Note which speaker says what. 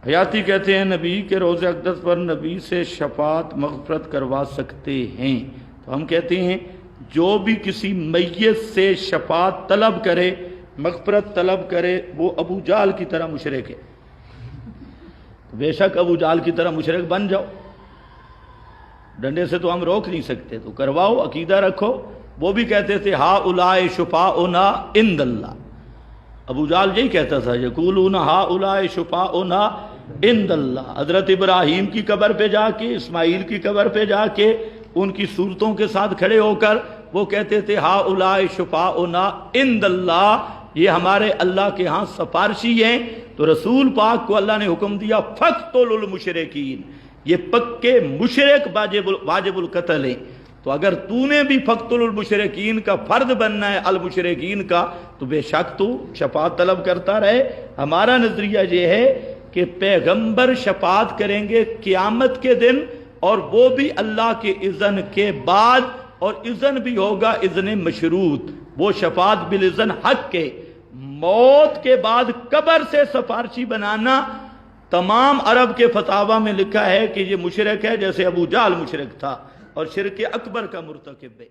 Speaker 1: حیاتی کہتے ہیں نبی کے روز اقدس پر نبی سے شفاعت مغفرت کروا سکتے ہیں، تو ہم کہتے ہیں جو بھی کسی میت سے شفاعت طلب کرے، مغفرت طلب کرے، وہ ابو جہل کی طرح مشرک ہے۔ بے شک ابو جہل کی طرح مشرک بن جاؤ، ڈنڈے سے تو ہم روک نہیں سکتے، تو کرواؤ، عقیدہ رکھو۔ وہ بھی کہتے تھے ہؤلاء شفاؤنا عند اللہ، ابو جہل یہی کہتا تھا، یقولون ہؤلاء شفاؤنا عند اللہ۔ حضرت ابراہیم کی قبر پہ جا کے، اسماعیل کی قبر پہ جا کے، ان کی صورتوں کے ساتھ کھڑے ہو کر وہ کہتے تھے ہؤلاء شفاؤنا عند اللہ، یہ ہمارے اللہ کے ہاں سفارشی ہیں۔ تو رسول پاک کو اللہ نے حکم دیا فقتلوا المشرکین، یہ پکے مشرک واجب القتل ہیں۔ تو اگر تو نے بھی فقتلوا المشرکین کا فرد بننا ہے، المشرکین کا، تو بے شک تو شفاعت طلب کرتا رہے۔ ہمارا نظریہ یہ ہے کہ پیغمبر شفاعت کریں گے قیامت کے دن، اور وہ بھی اللہ کے اذن کے بعد، اور اذن بھی ہوگا اذن مشروط، وہ شفاعت بالاذن حق کے۔ موت کے بعد قبر سے سفارشی بنانا، تمام عرب کے فتاوی میں لکھا ہے کہ یہ مشرک ہے، جیسے ابو جہل مشرک تھا اور شرک اکبر کا مرتکب ہے۔